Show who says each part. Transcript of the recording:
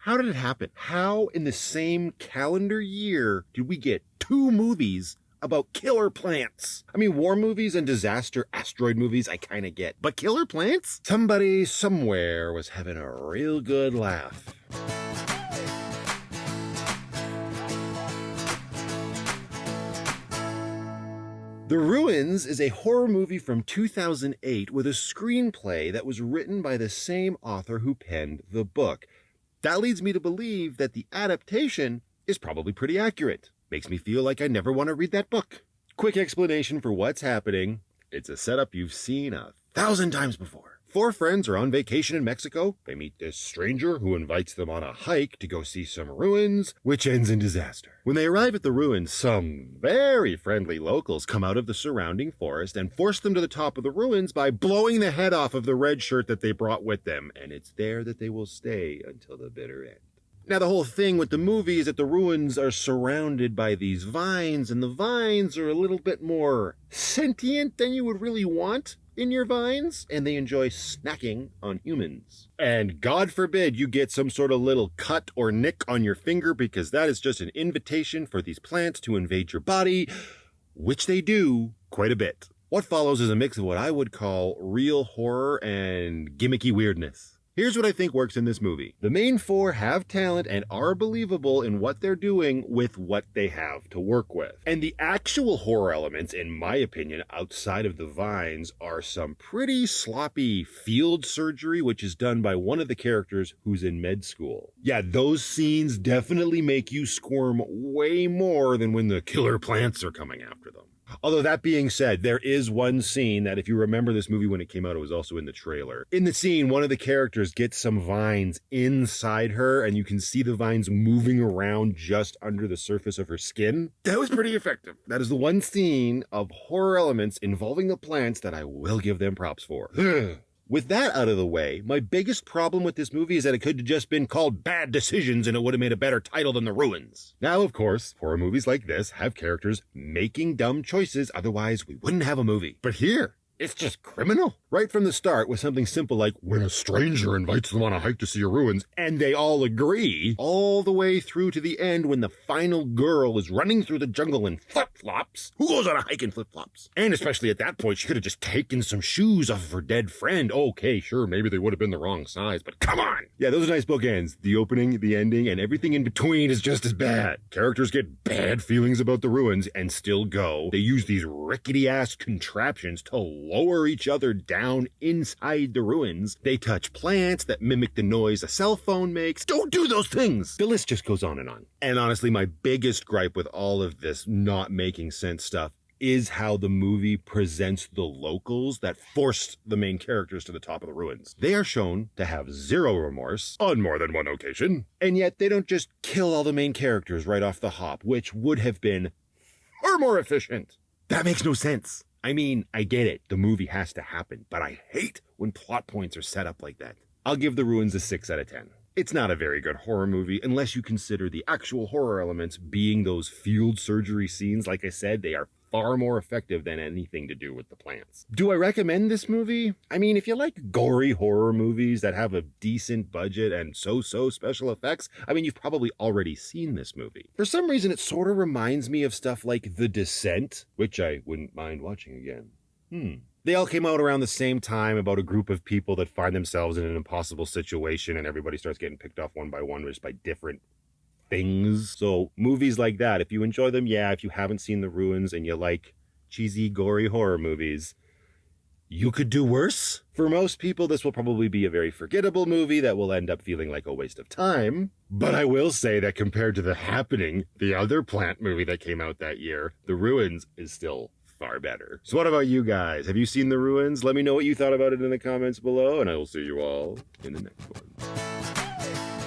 Speaker 1: How did it happen? How in the same calendar year did we get two movies about killer plants? I mean, war movies and disaster asteroid movies I kind of get, but killer plants? Somebody somewhere was having a real good laugh. The Ruins is a horror movie from 2008 with a screenplay that was written by the same author who penned the book. That leads me to believe that the adaptation is probably pretty accurate. Makes me feel like I never want to read that book. Quick explanation for what's happening. It's a setup you've seen 1,000 times before. Four friends are on vacation in Mexico. They meet this stranger who invites them on a hike to go see some ruins, which ends in disaster. When they arrive at the ruins, some very friendly locals come out of the surrounding forest and force them to the top of the ruins by blowing the head off of the red shirt that they brought with them, and it's there that they will stay until the bitter end. Now, the whole thing with the movie is that the ruins are surrounded by these vines, and the vines are a little bit more sentient than you would really want in your vines, and they enjoy snacking on humans. And God forbid you get some sort of little cut or nick on your finger, because that is just an invitation for these plants to invade your body, which they do quite a bit. What follows is a mix of what I would call real horror and gimmicky weirdness. Here's what I think works in this movie. The main four have talent and are believable in what they're doing with what they have to work with. And the actual horror elements, in my opinion, outside of the vines, are some pretty sloppy field surgery, which is done by one of the characters who's in med school. Yeah, those scenes definitely make you squirm way more than when the killer plants are coming after them. Although that being said, there is one scene that if you remember this movie when it came out, it was also in the trailer. In the scene, one of the characters gets some vines inside her and you can see the vines moving around just under the surface of her skin. That was pretty effective. That is the one scene of horror elements involving the plants that I will give them props for. With that out of the way, my biggest problem with this movie is that it could have just been called Bad Decisions and it would have made a better title than The Ruins. Now, of course, horror movies like this have characters making dumb choices, otherwise we wouldn't have a movie. But here, it's just criminal. Right from the start with something simple like when a stranger invites them on a hike to see your ruins and they all agree, all the way through to the end when the final girl is running through the jungle in flip-flops. Who goes on a hike in flip-flops? And especially at that point, she could have just taken some shoes off of her dead friend. Okay, sure, maybe they would have been the wrong size, but come on! Yeah, those are nice bookends. The opening, the ending, and everything in between is just as bad. Characters get bad feelings about the ruins and still go. They use these rickety-ass contraptions to lower each other down inside the ruins. They touch plants that mimic the noise a cell phone makes. Don't do those things! The list just goes on. And honestly, my biggest gripe with all of this not making sense stuff is how the movie presents the locals that forced the main characters to the top of the ruins. They are shown to have zero remorse on more than one occasion, and yet they don't just kill all the main characters right off the hop, which would have been far more efficient. That makes no sense. I mean, I get it. The movie has to happen, but I hate when plot points are set up like that. I'll give The Ruins a 6 out of 10. It's not a very good horror movie unless you consider the actual horror elements being those field surgery scenes. Like I said, they are far more effective than anything to do with the plants. Do I recommend this movie? I mean, if you like gory horror movies that have a decent budget and so-so special effects, I mean, you've probably already seen this movie. For some reason, it sort of reminds me of stuff like The Descent, which I wouldn't mind watching again. They all came out around the same time about a group of people that find themselves in an impossible situation and everybody starts getting picked off one by one just by different things. So movies like that, if you enjoy them, yeah. If you haven't seen The Ruins and you like cheesy, gory horror movies, you could do worse. For most people, this will probably be a very forgettable movie that will end up feeling like a waste of time. But I will say that compared to The Happening, the other plant movie that came out that year, The Ruins is still far better. So what about you guys? Have you seen The Ruins? Let me know what you thought about it in the comments below, and I will see you all in the next one.